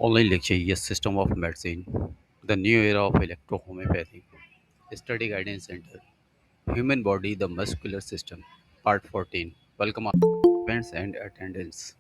Online lecture, yes, system of medicine, the new era of electrohomeopathy, study guidance center, human body, the muscular system, part 14. Welcome all participants and attendants.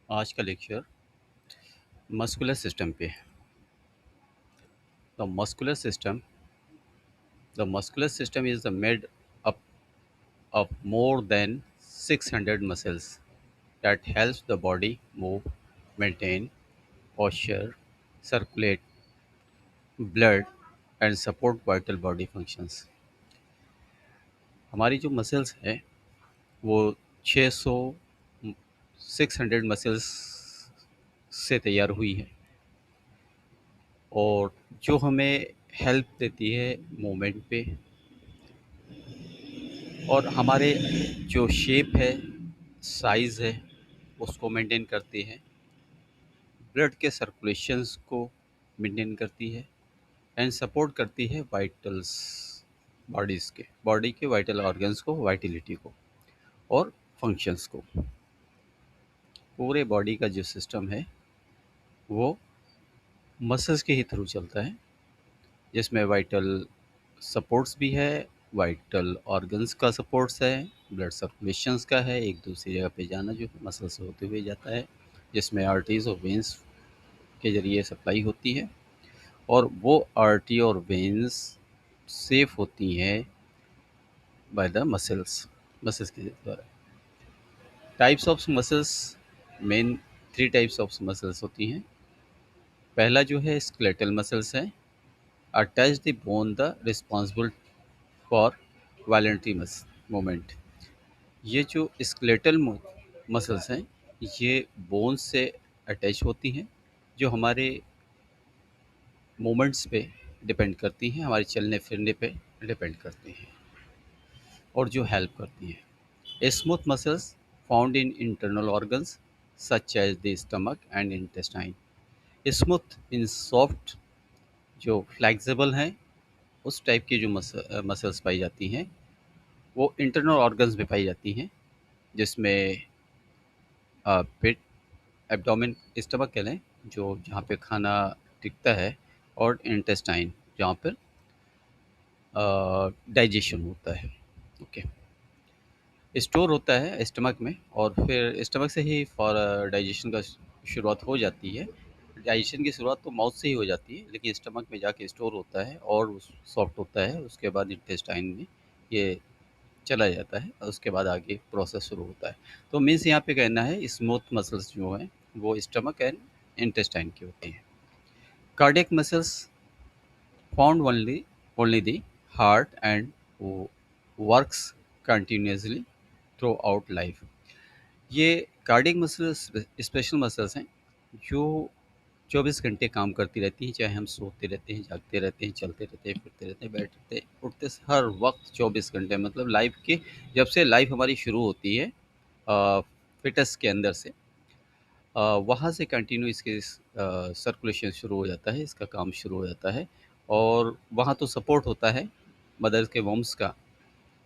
आज का lecture muscular system पे है। The muscular system the muscular system is the made up of more than 600 muscles that helps the body move, maintain posture, circulate blood and support vital body functions. हमारी जो muscles हैं वो 600 600 muscles से तैयार हुई है और जो हमें हेल्प देती है मूवमेंट पे और हमारे जो शेप है साइज़ है उसको मेंटेन करती है, ब्लड के सर्कुलेशंस को मेंटेन करती है एंड सपोर्ट करती है वाइटल्स बॉडी के वाइटल ऑर्गन्स को, वाइटिलिटी को और फंक्शंस को। पूरे बॉडी का जो सिस्टम है वो मसल्स के ही थ्रू चलता है, जिसमें वाइटल सपोर्ट्स भी है, वाइटल ऑर्गन्स का सपोर्ट्स है, ब्लड सर्कुलेशंस का है, एक दूसरी जगह पे जाना जो मसल से होते हुए जाता है, जिसमें आर्टरीज और वेंस के ज़रिए सप्लाई होती है और वो आर्टरी और वेंस सेफ होती हैं बाय द मसल्स के द्वारा। Types of muscles, main 3 types of muscles होती हैं। पहला जो है स्केलेटल मसल्स है, attach the bone the responsible for voluntary movement. ये जो स्केलेटल मसल्स हैं ये बोन से अटैच होती हैं, जो हमारे मूवमेंट्स पे डिपेंड करती हैं, हमारे चलने फिरने पे डिपेंड करती हैं और जो हेल्प करती हैं। Smooth muscles found in internal organs such as the stomach and intestine. Smooth in soft, जो फ्लेक्सिबल हैं, उस टाइप की जो मसल्स पाई जाती हैं वो इंटरनल ऑर्गन्स में पाई जाती हैं, जिसमें पेट, एब्डोमेन, स्टमक कह लें, जो जहाँ पे खाना टिकता है, और इंटेस्टाइन जहाँ पर डाइजेशन होता है। ओके, स्टोर होता है स्टमक में और फिर स्टमक से ही फॉर डाइजेशन का शुरुआत हो जाती है। डाइजेशन की शुरुआत तो माउथ से ही हो जाती है, लेकिन स्टमक में जाके स्टोर होता है और सॉफ्ट होता है, उसके बाद इंटेस्टाइन में ये चला जाता है और उसके बाद आगे प्रोसेस शुरू होता है। तो मीन्स यहाँ पे कहना है स्मूथ मसल्स जो हैं वो स्टमक एंड इंटेस्टाइन की होती हैं। Cardiac muscles found only the heart and works continuously through out life. ये कार्डियक मसल्स स्पेशल मसल्स हैं जो 24 घंटे काम करती रहती हैं, चाहे हम सोते रहते हैं, जागते रहते हैं, चलते रहते हैं, फिरते रहते हैं, बैठते उठते, हर वक्त 24 घंटे, मतलब लाइफ की, जब से लाइफ हमारी शुरू होती है फिटस के अंदर से, वहाँ से कंटिन्यू इसके सर्कुलेशन शुरू हो जाता है, इसका काम शुरू हो जाता है और वहाँ तो सपोर्ट होता है मदर के वम्स का,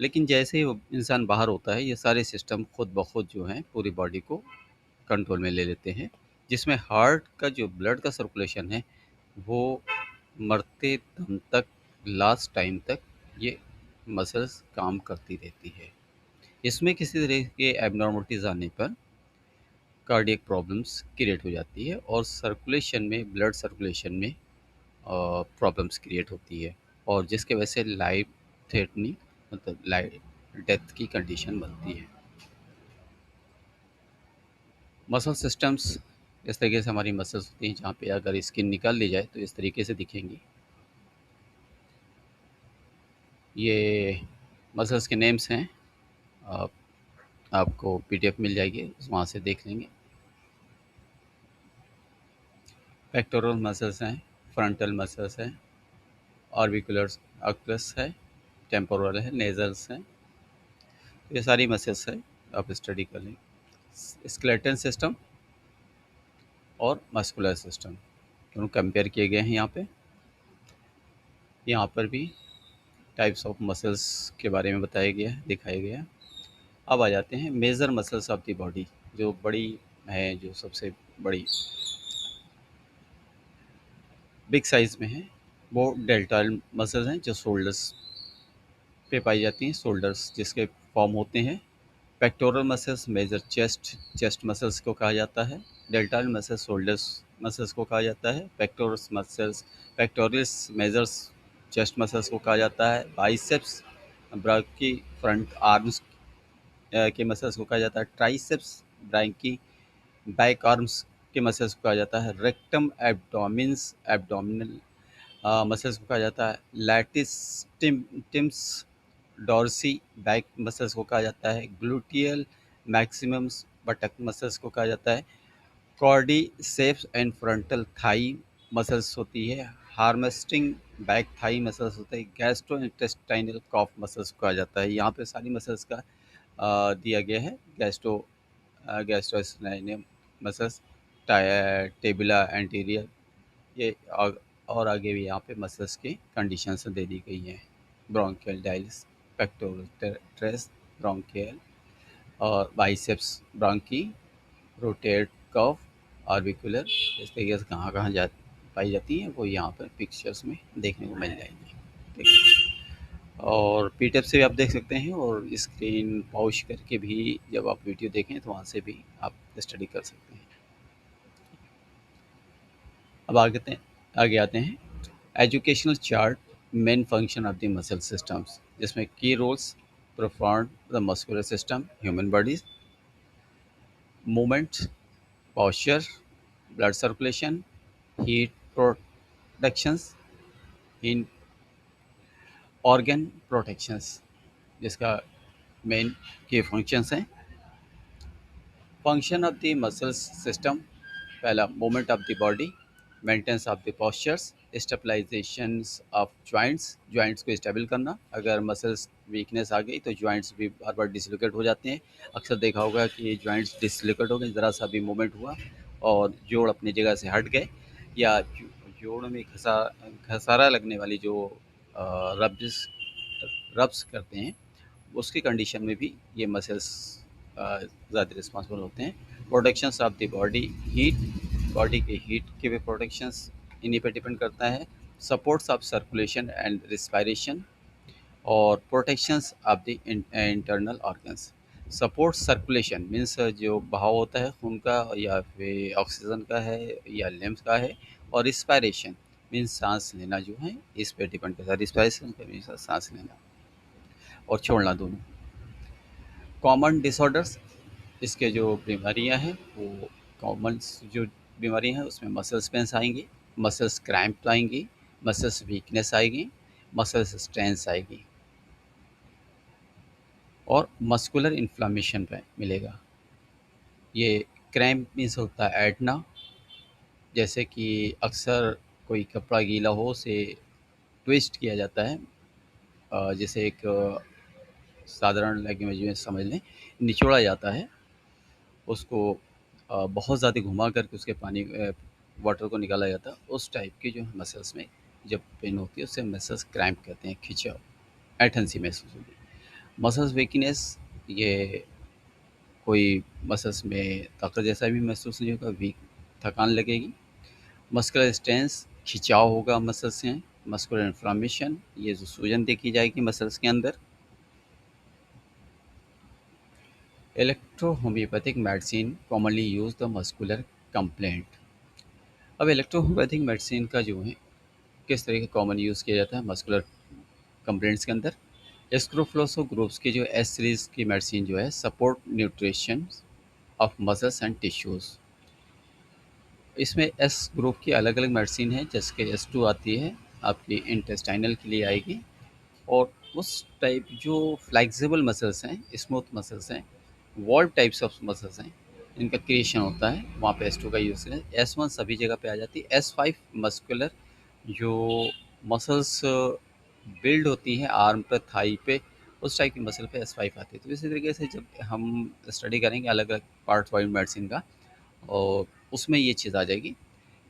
लेकिन जैसे ही वो इंसान बाहर होता है ये सारे सिस्टम खुद ब खुद जो हैं पूरी बॉडी को कंट्रोल में ले लेते हैं, जिसमें हार्ट का जो ब्लड का सर्कुलेशन है वो मरते दम तक, लास्ट टाइम तक ये मसल्स काम करती रहती है। इसमें किसी तरह के एबनॉर्मलिटीज़ आने पर कार्डियक प्रॉब्लम्स क्रिएट हो जाती है और सर्कुलेशन में, ब्लड सर्कुलेशन में प्रॉब्लम्स क्रिएट होती है और जिसके वजह से लाइफ थ्रेटनिंग, मतलब लाइफ डेथ की कंडीशन बनती है। मसल सिस्टम्स, इस तरीके से हमारी मसल्स होती हैं, जहाँ पे अगर स्किन निकाल ली जाए तो इस तरीके से दिखेंगी। ये मसल्स के नेम्स हैं, आप आपको पीडीएफ मिल जाएगी, वहाँ से देख लेंगे। पेक्टोरल मसल्स हैं, फ्रंटल मसल्स हैं, ऑर्बिकुलर ऑक्यूलस है, टेम्पोरल है, नेजल्स हैं। ये सारी मसल्स है, आप स्टडी कर लें। स्केलेटन सिस्टम और मस्कुलर सिस्टम दोनों कंपेयर किए गए हैं यहाँ पे। यहाँ पर भी टाइप्स ऑफ मसल्स के बारे में बताया गया है, दिखाया गया है। अब आ जाते हैं major muscles of the body, जो बड़ी है, जो सबसे बड़ी बिग साइज में है, वो डेल्टॉइड मसल्स हैं, जो शोल्डर्स पे पाई जाती हैं। शोल्डर्स जिसके फॉर्म होते हैं। Pectoral muscles major chest muscles को कहा जाता है। डेल्टॉइड मसल्स शोल्डर्स मसल्स को कहा जाता है। Pectoris muscles pectorals majors chest muscles को कहा जाता है। बाइसेप्स ब्राकी फ्रंट आर्म्स के मसल्स को कहा जाता है। ट्राइसेप्स ब्राकी बैक आर्म्स के मसल्स को कहा जाता है। रेक्टम एब्डोमिन्स एब्डोमिनल मसल्स को कहा जाता है। Latissimus dorsi back muscles को कहा जाता है। ग्लूटियल मैक्सिमम्स बटक मसल्स को कहा जाता है। Cordyceps and frontal thigh muscles होती है। हार्मेस्टिंग बैक थाई मसल्स होते हैं। गैस्ट्रो इंटेस्टाइनल कॉफ मसल्स को कहा जाता है। यहाँ पे सारी मसल्स का दिया गया है। गैस्ट्रोस्टाइनम मसल्स, टेबुला एंटीरियर, ये और आगे भी यहाँ पे मसल्स की कंडीशंस दे दी गई हैं। ब्रोंकियल डाइल्स, पेक्टोरल ट्रेस, ब्रोंकियल और बाइसेप्स ब्रोंकी, रोटेट कफ, ऑर्बिकुलर, इस तरीके से कहाँ कहाँ पाई जाती हैं वो यहाँ पर पिक्चर्स में देखने को मिल जाएंगी। ठीक है। और पीटअप से भी आप देख सकते हैं, और स्क्रीन पॉज करके भी जब आप वीडियो देखें तो वहाँ से भी आप स्टडी कर सकते हैं। अब आगे आते हैं educational chart, main function of the muscle systems, जिसमें की roles perform the muscular system human bodies, movement, posture, blood circulation, heat protections, in organ protections, जिसका मेन के फंक्शंस हैं। Function of the muscles system, पहला movement of the body, maintenance of the postures, stabilisations of joints को stable करना। अगर muscles weakness आ गई तो joints भी बार बार डिसलोकेट हो जाते हैं। अक्सर देखा होगा कि जॉइंट्स डिसलोकेट हो गए, ज़रा सा भी मूवमेंट हुआ और जोड़ अपनी जगह से हट गए, या जोड़ में घसारा लगने वाली जो रब्स रब्स करते हैं, उसकी कंडीशन में भी ये मसल्स ज़्यादा रिस्पॉन्सिबल होते हैं। Protections of the body heat, body के हीट के भी प्रोटेक्शंस इन्हीं पर डिपेंड करता है। Supports of circulation and respiration, और protections of the internal organs. Support circulation means जो बहाव होता है खून का या फिर ऑक्सीजन का है या लिम्स का है, और रिस्पायरेशन मीन्स सांस लेना जो है, इस पर डिपेंड करता है। रिस्पायरेशन का मीन्स सांस लेना और छोड़ना दोनों। कॉमन डिसऑर्डर्स, इसके जो बीमारियां हैं वो कॉमन जो बीमारियां हैं उसमें मसल्स पेंस आएंगी, मसल्स क्रैम्प आएंगी, मसल्स वीकनेस आएगी, मसल्स स्ट्रेंथ आएगी, और मस्कुलर इन्फ्लामेशन पे मिलेगा। ये क्रैम्प मीन्स होता है ऐंठना, जैसे कि अक्सर कोई कपड़ा गीला हो उसे ट्विस्ट किया जाता है, जैसे एक साधारण लैंग्वेज में समझ लें, निचोड़ा जाता है उसको, बहुत ज़्यादा घुमा करके उसके पानी वाटर को निकाला जाता है। उस टाइप की जो मसल्स में जब पेन होती है उसे मसल्स क्रैम्प कहते हैं, खिंचाव, ऐंठन सी महसूस होती है। मसल्स वीकनेस, ये कोई मसल्स में ताकत जैसा भी महसूस नहीं होगा, वीक थकान लगेगी। मस्कुलर स्ट्रेंथ, खिंचाव होगा मसल्स से। मस्कुलर इन्फ्लामेशन, ये जो सूजन देखी जाएगी मसल्स के अंदर। Electrohomeopathic medicine commonly use the muscular complaint. अब इलेक्ट्रोहोम्योपैथिक मेडिसिन का जो है किस तरह का कॉमन यूज़ किया जाता है मस्कुलर कंप्लेंट्स के अंदर। स्क्रोफ्लोसो ग्रुप्स की जो एस सीरीज़ की मेडिसिन जो है support nutrition of muscles and tissues. इसमें एस ग्रुप की अलग अलग मेडिसिन है, जैसे एस टू आती है आपकी इंटेस्टाइनल के लिए आएगी, और उस टाइप जो फ्लेक्सिबल मसल्स हैं, स्मूथ मसल्स हैं, वॉल्व टाइप्स ऑफ मसल्स हैं, इनका क्रिएशन होता है, वहाँ पे S2 का यूज़ है। S1 सभी जगह पे आ जाती है। S5 मस्कुलर, जो मसल्स बिल्ड होती हैं आर्म पे, थाई पे, उस टाइप की मसल पे S5 आती है। तो इसी तरीके से जब हम स्टडी करेंगे अलग-अलग पार्ट्स वाइज़ मेडिसिन का, और उसमें ये चीज़ आ जाएगी।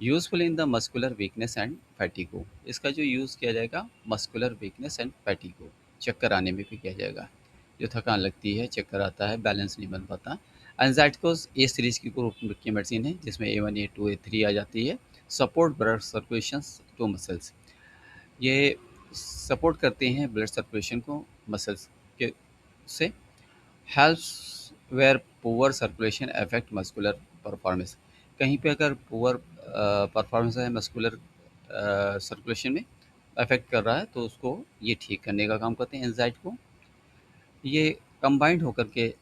Useful in the muscular weakness and fatigue, इसका जो यूज़ किया जाएगा मस्कुलर वीकनेस एंड फैटिगो, चक्कर आने में भी किया जाएगा। जो थकान लगती है, चक्कर आता है, बैलेंस नहीं बन पाता। एंजाइटिकोस ए सीरीज़ की ग्रुप की मेडिसिन है, जिसमें A1, A2, A3 आ जाती है। Support blood circulations to muscles, ये सपोर्ट करते हैं ब्लड सर्कुलेशन को मसल्स के से। Helps where poor circulation affect muscular performance, कहीं पे अगर पुअर परफॉर्मेंस है मस्कुलर सर्कुलेशन में अफेक्ट कर रहा है, तो उसको ये ठीक करने का काम करते हैं एंजाइट को। ये कंबाइंड होकर के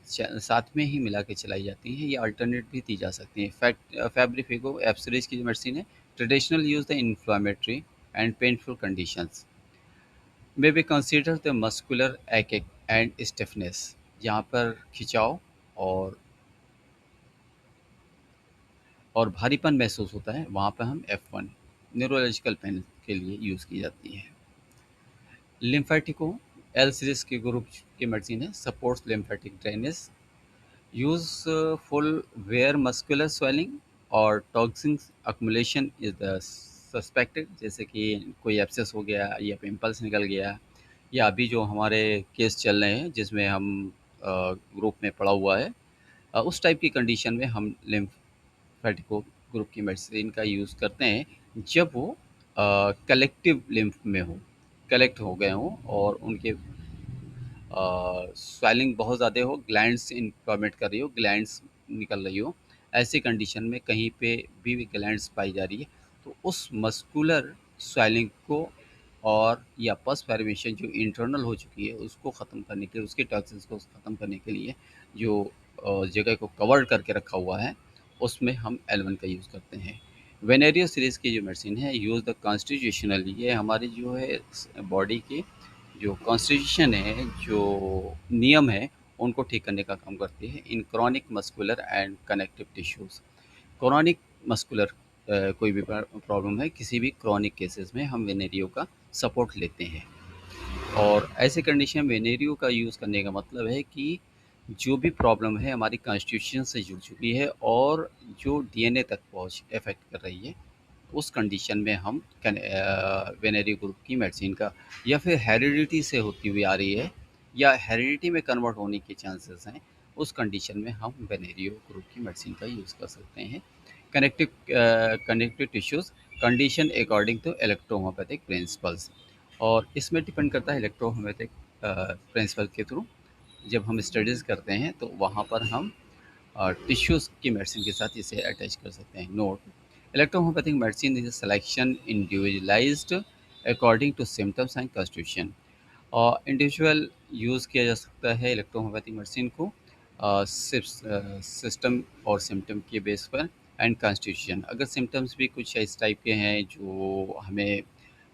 साथ में ही मिला के चलाई जाती हैं। ये अल्टरनेट भी दी जा सकती हैं। फैब्रिफिको एब सीरीज की जो मेडिसिन है, traditional use the inflammatory and painful conditions, may be consider the muscular एक एंड स्टिफनेस, जहाँ पर खिंचाव और भारीपन महसूस होता है, वहाँ पर हम F1 न्यूरोलॉजिकल पेन के लिए यूज़ की जाती है। लिम्फेटिको एल सीरीज के ग्रुप की मेडिसिन है, supports lymphatic drainage, useful where muscular swelling और toxins accumulation is the suspected, जैसे कि कोई एब्सेस हो गया या पिंपल्स निकल गया, या अभी जो हमारे केस चल रहे हैं जिसमें हम ग्रुप में पड़ा हुआ है, उस टाइप की कंडीशन में हम लिम्फेटिको ग्रुप की मेडिसिन का यूज़ करते हैं, जब वो कलेक्टिव लिम्फ में हो, कलेक्ट हो गए हों और उनके स्वेलिंग बहुत ज़्यादा हो, ग्लैंड्स इन्फ्लेमेट कर रही हो, ग्लैंड्स निकल रही हो, ऐसी कंडीशन में कहीं पे भी ग्लैंड्स पाई जा रही है, तो उस मस्कुलर स्वेलिंग को और या पस फॉर्मेशन जो इंटरनल हो चुकी है उसको ख़त्म करने के लिए, उसके टॉक्सिन्स को ख़त्म करने के लिए, जो जगह को कवर करके रखा हुआ है, उसमें हम L1 का यूज़ करते हैं। वेनेरियो सीरीज़ की जो मेडिसिन है, यूज़ द कॉन्स्टिट्यूशनली, ये हमारी जो है बॉडी की जो कॉन्स्टिट्यूशन है, जो नियम है, उनको ठीक करने का काम करती है इन chronic muscular and connective tissues. Chronic muscular कोई भी प्रॉब्लम है, किसी भी क्रॉनिक केसेस में हम वेनेरियो का सपोर्ट लेते हैं। और ऐसे कंडीशन में वेनेरियो का यूज़ करने का मतलब है कि जो भी प्रॉब्लम है हमारी कॉन्स्टिट्यूशन से जुड़ चुकी है और जो डीएनए तक पहुँच अफेक्ट कर रही है, उस कंडीशन में हम वेनेरियो ग्रुप की मेडिसिन का, या फिर हेरिडिटी से होती हुई आ रही है या हेरिडिटी में कन्वर्ट होने के चांसेस हैं, उस कंडीशन में हम वेनेरियो ग्रुप की मेडिसिन का यूज़ कर सकते हैं। Connective connective tissues condition according to electrohomeopathic principles, और इसमें डिपेंड करता है इलेक्ट्रोहोम्योपैथिक प्रिंसिपल के थ्रू जब हम स्टडीज़ करते हैं, तो वहाँ पर हम टिश्यूज़ की मेडिसिन के साथ इसे अटैच कर सकते हैं। Note, electrohomeopathic medicine is selection individualised according to symptoms and constitution, और इंडिविजुअल यूज़ किया जा सकता है इलेक्ट्रोहोम्योपैथिक मेडिसिन को सिस्टम और सिम्टम के बेस पर एंड कॉन्स्टिट्यूशन। अगर सिम्टम्स भी कुछ इस टाइप के हैं जो हमें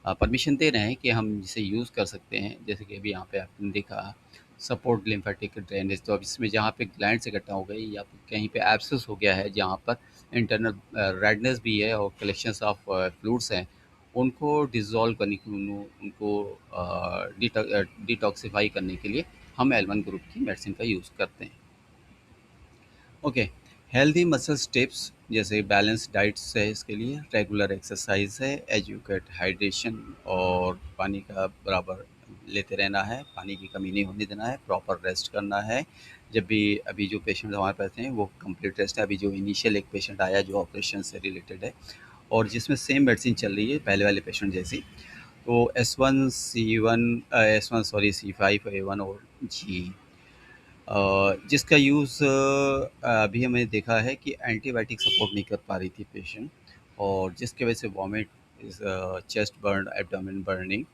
परमिशन दे रहे हैं कि हम इसे यूज़ कर सकते हैं, जैसे कि अभी यहाँ पे आपने देखा सपोर्ट लिम्फेटिक ड्रेनेज, तो अब इसमें जहाँ पे ग्लैंड्स इकट्ठा हो गई या फिर कहीं पे एब्सेस हो गया है, जहाँ पर इंटरनल रेडनेस भी है और कलेक्शंस ऑफ फ्लूइड्स हैं, उनको डिसॉल्व करने के, उनको डिटॉक्सिफाई करने के लिए हम L1 ग्रुप की मेडिसिन का यूज़ करते हैं। ओके, हेल्दी मसल्स टिप्स, जैसे बैलेंस डाइट्स है इसके लिए, रेगुलर एक्सरसाइज है, एजुकेट हाइड्रेशन, और पानी का बराबर लेते रहना है, पानी की कमी नहीं होने देना है, प्रॉपर रेस्ट करना है। जब भी अभी जो पेशेंट हमारे पास हैं वो कंप्लीट रेस्ट है। अभी जो इनिशियल एक पेशेंट आया जो ऑपरेशन से रिलेटेड है और जिसमें सेम मेडिसिन चल रही है पहले वाले पेशेंट जैसी, तो S1 सॉरी C5 A1 और जी, जिसका यूज़ अभी हमने देखा है कि एंटीबायोटिक सपोर्ट नहीं कर पा रही थी पेशेंट, और जिसकी वजह से vomit, chest burn, abdomen burning,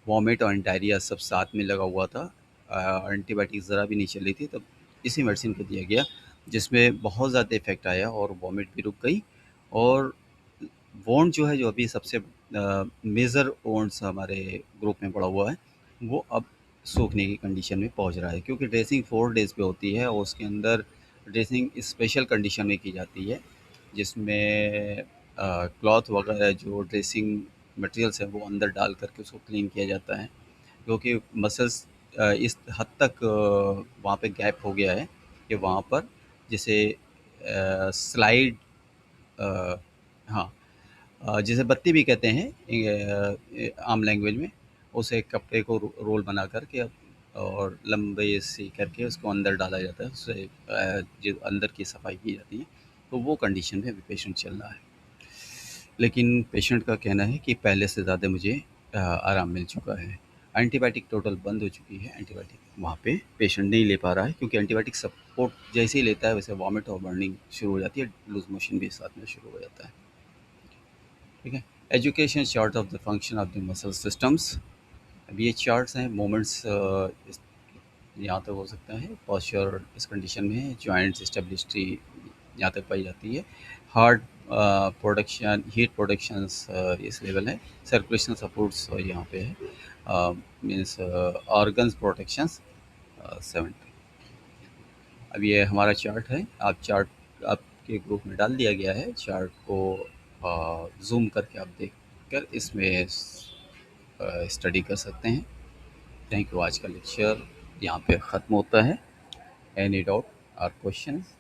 vomit और डायरिया सब साथ में लगा हुआ था। एंटीबायोटिक ज़रा भी नहीं चल रही थी, तब इसी मेडिसिन को दिया गया, जिसमें बहुत ज़्यादा इफ़ेक्ट आया और वॉमिट भी रुक गई, और वोंड जो है, जो अभी सबसे मेजर वोंड्स हमारे ग्रुप में पड़ा हुआ है, वो अब सूखने की कंडीशन में पहुंच रहा है, क्योंकि ड्रेसिंग 4 डेज़ पे होती है और उसके अंदर ड्रेसिंग स्पेशल कंडीशन में की जाती है, जिसमें क्लॉथ वगैरह जो ड्रेसिंग मटेरियल्स हैं, वो अंदर डाल कर के उसको क्लीन किया जाता है। क्योंकि मसल्स इस हद तक वहाँ पे गैप हो गया है कि वहाँ पर जैसे स्लाइड अ, हाँ, जिसे बत्ती भी कहते हैं आम लैंग्वेज में, उसे कपड़े को रोल बना करके और लंबे से करके उसको अंदर डाला जाता है, उससे जो अंदर की सफाई की जाती है। तो वो कंडीशन में अभी पेशेंट चल रहा है, लेकिन पेशेंट का कहना है कि पहले से ज़्यादा मुझे आराम मिल चुका है। एंटीबायोटिक टोटल बंद हो चुकी है, एंटीबायोटिक वहाँ पे पेशेंट नहीं ले पा रहा है, क्योंकि एंटीबायोटिक सपोर्ट जैसे ही लेता है वैसे वॉमिट और बर्निंग शुरू हो जाती है, लूज मोशन भी साथ में शुरू हो जाता है। ठीक है। Education chart of the function of the muscle systems. अब ये चार्ट्स हैं मूवमेंट्स, यहाँ तक हो सकता है पॉस्चर इस कंडीशन में है, जॉइंट्स स्टेबिलिटी यहाँ तक पाई जाती है, हार्ट प्रोडक्शन, हीट प्रोडक्शंस इस लेवल है, सर्कुलेशन सपोर्ट्स यहाँ पे है, मीन्स ऑर्गन्स प्रोटेक्शंस 70। अब ये हमारा चार्ट है, आप चार्ट आपके ग्रुप में डाल दिया गया है, चार्ट को ज़ूम करके आप देख कर इसमें स्टडी कर सकते हैं। Thank you. आज का लेक्चर यहाँ पे ख़त्म होता है। एनी डाउट और क्वेश्चंस?